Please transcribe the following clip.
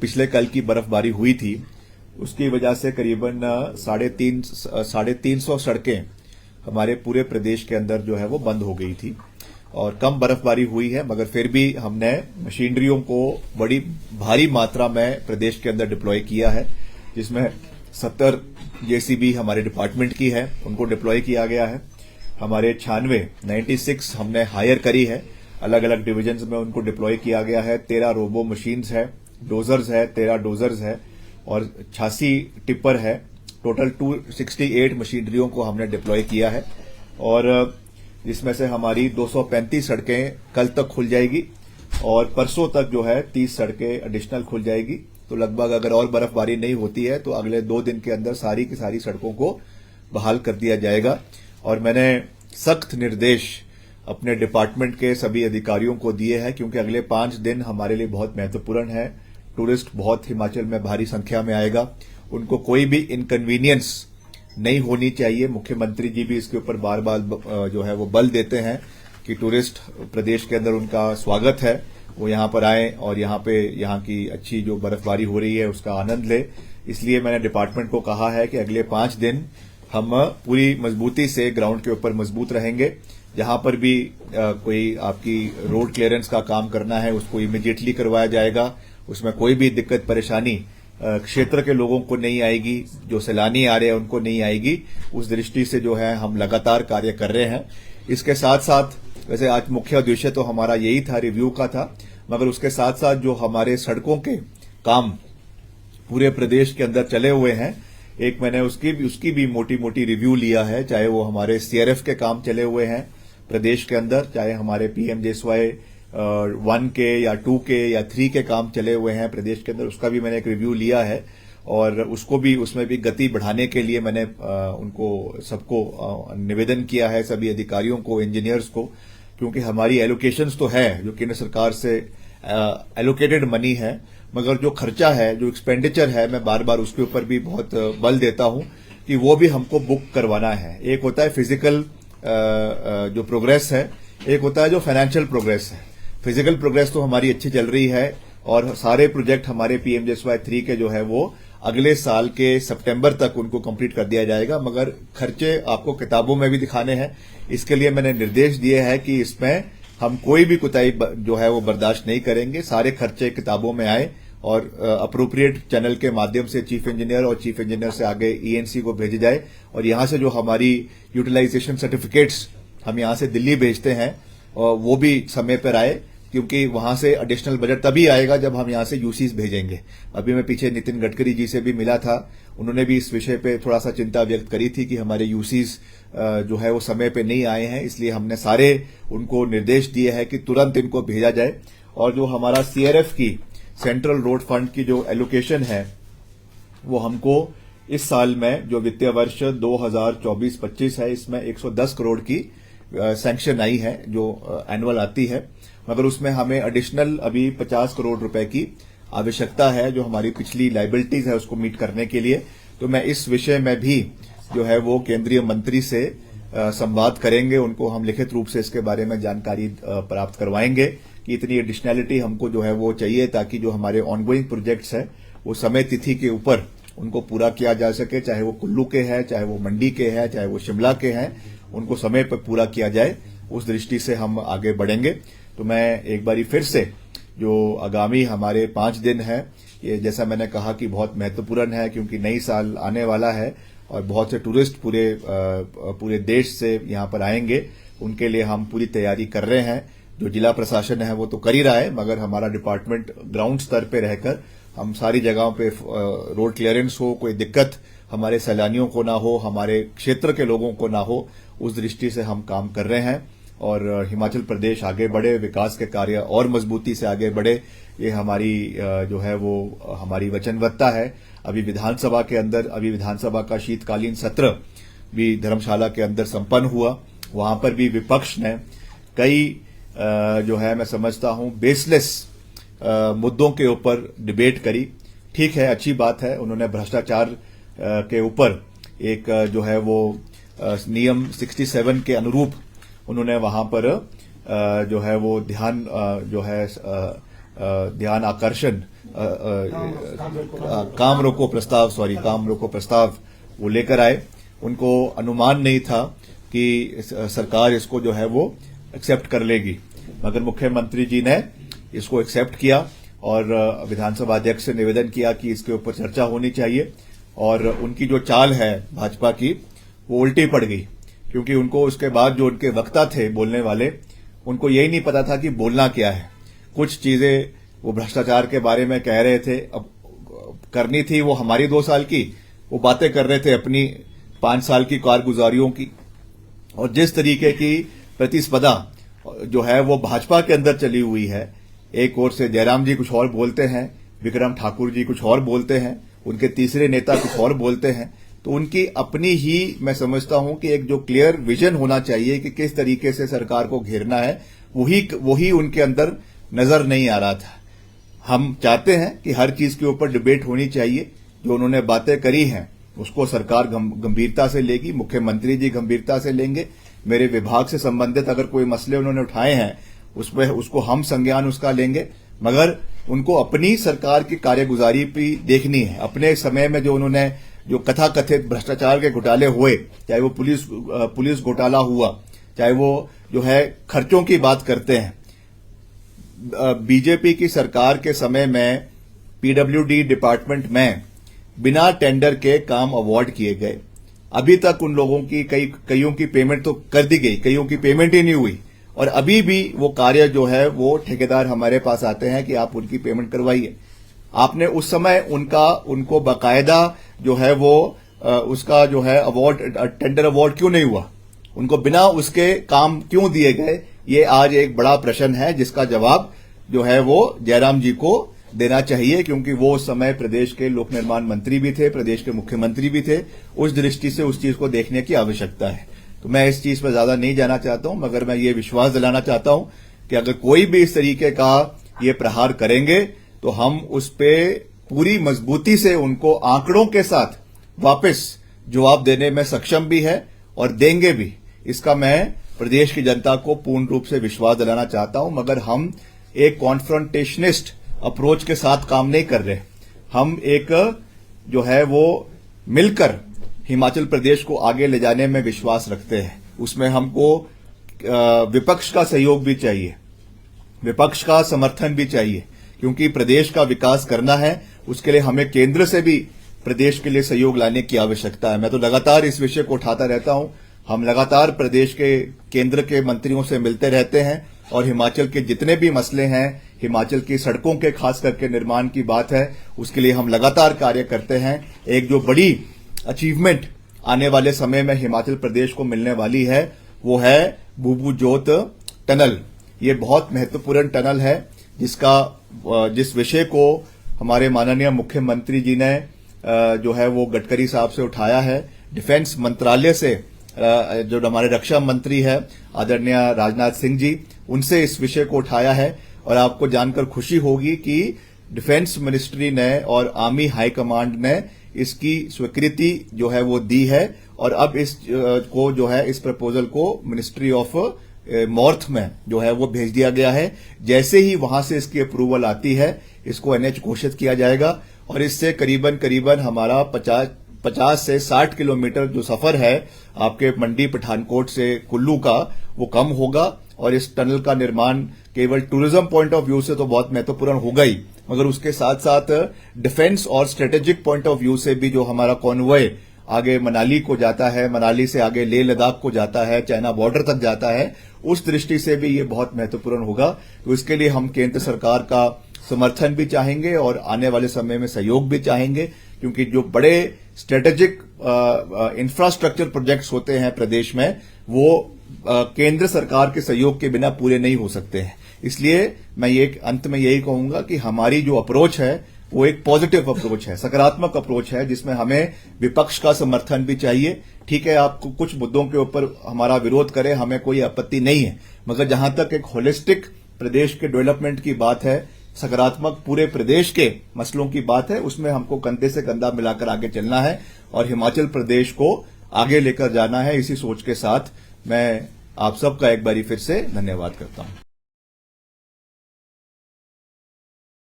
पिछले कल की बर्फबारी हुई थी, उसकी वजह से करीबन 350 सड़कें हमारे पूरे प्रदेश के अंदर जो है वो बंद हो गई थी और कम बर्फबारी हुई है, मगर फिर भी हमने मशीनरियों को बड़ी भारी मात्रा में प्रदेश के अंदर डिप्लॉय किया है, जिसमें 70 जेसीबी हमारे डिपार्टमेंट की है, उनको डिप्लॉय किया गया है। हमारे 96 हमने हायर करी है, अलग अलग डिविजन्स में उनको डिप्लॉय किया गया है। 13 रोबो मशीन्स है, डोजर्स है, 13 डोजर्स है और 86 टिप्पर है। टोटल 268 मशीनरियों को हमने डिप्लॉय किया है और जिसमें से हमारी 235 सड़कें कल तक खुल जाएगी और परसों तक जो है 30 सड़कें एडिशनल खुल जाएगी। तो लगभग अगर और बर्फबारी नहीं होती है तो अगले 2 दिन के अंदर सारी की सारी सड़कों को बहाल कर दिया जाएगा। और मैंने सख्त निर्देश अपने डिपार्टमेंट के सभी अधिकारियों को दिए हैं, क्योंकि अगले 5 दिन हमारे लिए बहुत महत्वपूर्ण है। टूरिस्ट बहुत हिमाचल में भारी संख्या में आएगा, उनको कोई भी इनकन्वीनियंस नहीं होनी चाहिए। मुख्यमंत्री जी भी इसके ऊपर बार बार जो है वो बल देते हैं कि टूरिस्ट प्रदेश के अंदर उनका स्वागत है, वो यहां पर आए और यहां की अच्छी जो बर्फबारी हो रही है उसका आनंद ले। इसलिए मैंने डिपार्टमेंट को कहा है कि अगले 5 दिन हम पूरी मजबूती से ग्राउंड के ऊपर मजबूत रहेंगे। जहां पर भी कोई आपकी रोड क्लियरेंस का काम करना है उसको इमीडिएटली करवाया जाएगा, उसमें कोई भी दिक्कत परेशानी क्षेत्र के लोगों को नहीं आएगी, जो सैलानी आ रहे हैं उनको नहीं आएगी। उस दृष्टि से जो है हम लगातार कार्य कर रहे हैं। इसके साथ साथ वैसे आज मुख्य उद्देश्य तो हमारा यही था, रिव्यू का था, मगर उसके साथ साथ जो हमारे सड़कों के काम पूरे प्रदेश के अंदर चले हुए हैं, एक मैंने उसकी भी मोटी मोटी रिव्यू लिया है। चाहे वो हमारे सीआरएफ के काम चले हुए हैं प्रदेश के अंदर, चाहे हमारे पीएमजेएसवाई 1 के या 2 के या 3 के काम चले हुए हैं प्रदेश के अंदर, उसका भी मैंने एक रिव्यू लिया है और उसमें भी गति बढ़ाने के लिए मैंने उनको सबको निवेदन किया है, सभी अधिकारियों को, इंजीनियर्स को, क्योंकि हमारी एलोकेशंस तो है जो केंद्र सरकार से एलोकेटेड मनी है, मगर जो खर्चा है, जो एक्सपेंडिचर है, मैं बार बार उसके ऊपर भी बहुत बल देता हूं कि वो भी हमको बुक करवाना है। एक होता है फिजिकल जो प्रोग्रेस है, एक होता है जो फाइनेंशियल प्रोग्रेस है। फिजिकल प्रोग्रेस तो हमारी अच्छी चल रही है और सारे प्रोजेक्ट हमारे पीएमजेएसवाई 3 के जो है वो अगले साल के सितंबर तक उनको कंप्लीट कर दिया जाएगा, मगर खर्चे आपको किताबों में भी दिखाने हैं। इसके लिए मैंने निर्देश दिए हैं कि इसमें हम कोई भी कोताही जो है वो बर्दाश्त नहीं करेंगे। सारे खर्चे किताबों में आए और अप्रोप्रिएट चैनल के माध्यम से चीफ इंजीनियर और चीफ इंजीनियर से आगे ईएनसी को भेजे जाए और यहां से जो हमारी यूटिलाइजेशन सर्टिफिकेट्स हम यहां से दिल्ली भेजते हैं और वो भी समय पर आए, क्योंकि वहां से एडिशनल बजट तभी आएगा जब हम यहां से यूसीज भेजेंगे। अभी मैं पीछे नितिन गडकरी जी से भी मिला था, उन्होंने भी इस विषय पे थोड़ा सा चिंता व्यक्त करी थी कि हमारे यूसीज जो है वो समय पे नहीं आए हैं, इसलिए हमने सारे उनको निर्देश दिए हैं कि तुरंत इनको भेजा जाए। और जो हमारा सीआरएफ की सेंट्रल रोड फंड की जो एलोकेशन है वो हमको इस साल में जो वित्तीय वर्ष 2024-25 है, इसमें 110 करोड़ की सैंक्शन आई है जो एनुअल आती है, मगर उसमें हमें एडिशनल अभी 50 करोड़ रुपए की आवश्यकता है जो हमारी पिछली लायबिलिटीज है उसको मीट करने के लिए। तो मैं इस विषय में भी जो है वो केंद्रीय मंत्री से संवाद करेंगे, उनको हम लिखित रूप से इसके बारे में जानकारी प्राप्त करवाएंगे कि इतनी एडिशनैलिटी हमको जो है वो चाहिए, ताकि जो हमारे ऑनगोइंग प्रोजेक्ट्स है वो समय तिथि के ऊपर उनको पूरा किया जा सके, चाहे वो कुल्लू के हैं, चाहे वो मंडी के हैं, चाहे वो शिमला के हैं, उनको समय पर पूरा किया जाए। उस दृष्टि से हम आगे बढ़ेंगे। तो मैं एक बारी फिर से जो आगामी हमारे 5 दिन है, ये जैसा मैंने कहा कि बहुत महत्वपूर्ण है, क्योंकि नई साल आने वाला है और बहुत से टूरिस्ट पूरे देश से यहां पर आएंगे, उनके लिए हम पूरी तैयारी कर रहे हैं। जो जिला प्रशासन है वो तो कर ही रहा है, मगर हमारा डिपार्टमेंट ग्राउंड स्तर पे रहकर हम सारी जगहों पे रोड क्लियरेंस हो, कोई दिक्कत हमारे सैलानियों को ना हो, हमारे क्षेत्र के लोगों को ना हो, उस दृष्टि से हम काम कर रहे हैं और हिमाचल प्रदेश आगे बढ़े, विकास के कार्य और मजबूती से आगे बढ़े, ये हमारी जो है वो हमारी वचनबद्धता है। अभी विधानसभा का शीतकालीन सत्र भी धर्मशाला के अंदर संपन्न हुआ, वहां पर भी विपक्ष ने कई जो है मैं समझता हूं बेसलेस मुद्दों के ऊपर डिबेट करी। ठीक है, अच्छी बात है, उन्होंने भ्रष्टाचार के ऊपर एक जो है वो नियम 67 के अनुरूप उन्होंने वहां पर जो है वो ध्यान आकर्षण काम रोको प्रस्ताव वो लेकर आए। उनको अनुमान नहीं था कि सरकार इसको जो है वो एक्सेप्ट कर लेगी, मगर मुख्यमंत्री जी ने इसको एक्सेप्ट किया और विधानसभा अध्यक्ष से निवेदन किया कि इसके ऊपर चर्चा होनी चाहिए। और उनकी जो चाल है भाजपा की वो उल्टी पड़ गई, क्योंकि उनको उसके बाद जो उनके वक्ता थे बोलने वाले, उनको यही नहीं पता था कि बोलना क्या है। कुछ चीजें वो भ्रष्टाचार के बारे में कह रहे थे, अब करनी थी वो हमारी 2 साल की, वो बातें कर रहे थे अपनी 5 साल की कारगुजारियों की। और जिस तरीके की प्रतिस्पर्धा जो है वो भाजपा के अंदर चली हुई है, एक ओर से जयराम जी कुछ और बोलते हैं, विक्रम ठाकुर जी कुछ और बोलते हैं, उनके तीसरे नेता कुछ और बोलते हैं, तो उनकी अपनी ही मैं समझता हूं कि एक जो क्लियर विजन होना चाहिए कि किस तरीके से सरकार को घेरना है, वही उनके अंदर नजर नहीं आ रहा था। हम चाहते हैं कि हर चीज के ऊपर डिबेट होनी चाहिए। जो उन्होंने बातें करी हैं उसको सरकार गंभीरता से लेगी, मुख्यमंत्री जी गंभीरता से लेंगे। मेरे विभाग से संबंधित अगर कोई मसले उन्होंने उठाए हैं उसको हम संज्ञान उसका लेंगे, मगर उनको अपनी सरकार की कार्यगुजारी भी देखनी है। अपने समय में जो उन्होंने जो कथाकथित भ्रष्टाचार के घोटाले हुए, चाहे वो पुलिस घोटाला हुआ, चाहे वो जो है खर्चों की बात करते हैं। बीजेपी की सरकार के समय में पीडब्ल्यूडी डिपार्टमेंट में बिना टेंडर के काम अवार्ड किए गए। अभी तक उन लोगों की कईयों की पेमेंट तो कर दी गई, कईयों की पेमेंट ही नहीं हुई, और अभी भी वो कार्य जो है वो ठेकेदार हमारे पास आते हैं कि आप उनकी पेमेंट करवाइए। आपने उस समय उनको बाकायदा जो है वो उसका जो है अवार्ड, टेंडर अवार्ड क्यों नहीं हुआ? उनको बिना उसके काम क्यों दिए गए? ये आज एक बड़ा प्रश्न है जिसका जवाब जो है वो जयराम जी को देना चाहिए, क्योंकि वो उस समय प्रदेश के लोक निर्माण मंत्री भी थे, प्रदेश के मुख्यमंत्री भी थे। उस दृष्टि से उस चीज को देखने की आवश्यकता है। तो मैं इस चीज पर ज्यादा नहीं जाना चाहता हूं, मगर मैं ये विश्वास दिलाना चाहता हूं कि अगर कोई भी इस तरीके का ये प्रहार करेंगे तो हम उस पे पूरी मजबूती से उनको आंकड़ों के साथ वापस जवाब देने में सक्षम भी है और देंगे भी। इसका मैं प्रदेश की जनता को पूर्ण रूप से विश्वास दिलाना चाहता हूं, मगर हम एक कॉन्फ्रंटेशनिस्ट अप्रोच के साथ काम नहीं कर रहे। हम एक जो है वो मिलकर हिमाचल प्रदेश को आगे ले जाने में विश्वास रखते हैं। उसमें हमको विपक्ष का सहयोग भी चाहिए, विपक्ष का समर्थन भी चाहिए, क्योंकि प्रदेश का विकास करना है। उसके लिए हमें केंद्र से भी प्रदेश के लिए सहयोग लाने की आवश्यकता है। मैं तो लगातार इस विषय को उठाता रहता हूं। हम लगातार प्रदेश के केंद्र के मंत्रियों से मिलते रहते हैं और हिमाचल के जितने भी मसले हैं, हिमाचल की सड़कों के खास करके निर्माण की बात है, उसके लिए हम लगातार कार्य करते हैं। एक जो बड़ी अचीवमेंट आने वाले समय में हिमाचल प्रदेश को मिलने वाली है वो है बूबू जोत टनल। ये बहुत महत्वपूर्ण टनल है जिस विषय को हमारे माननीय मुख्यमंत्री जी ने जो है वो गडकरी साहब से उठाया है। डिफेंस मंत्रालय से जो हमारे रक्षा मंत्री है आदरणीय राजनाथ सिंह जी, उनसे इस विषय को उठाया है। और आपको जानकर खुशी होगी कि डिफेंस मिनिस्ट्री ने और आर्मी हाई कमांड ने इसकी स्वीकृति जो है वो दी है। और अब इस को जो है इस प्रपोजल को मिनिस्ट्री ऑफ मॉर्थ में जो है वो भेज दिया गया है। जैसे ही वहां से इसकी अप्रूवल आती है, इसको एनएच घोषित किया जाएगा और इससे करीबन हमारा 50 से 60 किलोमीटर जो सफर है आपके मंडी पठानकोट से कुल्लू का, वो कम होगा। और इस टनल का निर्माण केवल टूरिज्म पॉइंट ऑफ व्यू से तो बहुत महत्वपूर्ण होगा ही, मगर उसके साथ साथ डिफेंस और स्ट्रेटेजिक पॉइंट ऑफ व्यू से भी जो हमारा कॉन्वॉय आगे मनाली को जाता है, मनाली से आगे लेह लद्दाख को जाता है, चाइना बॉर्डर तक जाता है, उस दृष्टि से भी ये बहुत महत्वपूर्ण होगा। तो इसके लिए हम केंद्र सरकार का समर्थन भी चाहेंगे और आने वाले समय में सहयोग भी चाहेंगे, क्योंकि जो बड़े स्ट्रेटेजिक इंफ्रास्ट्रक्चर प्रोजेक्ट्स होते हैं प्रदेश में, वो केंद्र सरकार के सहयोग के बिना पूरे नहीं हो सकते हैं। इसलिए मैं ये अंत में यही कहूंगा कि हमारी जो अप्रोच है वो एक पॉजिटिव अप्रोच है, सकारात्मक अप्रोच है, जिसमें हमें विपक्ष का समर्थन भी चाहिए। ठीक है, आप कुछ मुद्दों के ऊपर हमारा विरोध करें, हमें कोई आपत्ति नहीं है, मगर जहां तक एक होलिस्टिक प्रदेश के डेवलपमेंट की बात है, सकारात्मक पूरे प्रदेश के मसलों की बात है, उसमें हमको कंधे से कंधा मिलाकर आगे चलना है और हिमाचल प्रदेश को आगे लेकर जाना है। इसी सोच के साथ मैं आप सबका एक बारी फिर से धन्यवाद करता हूं।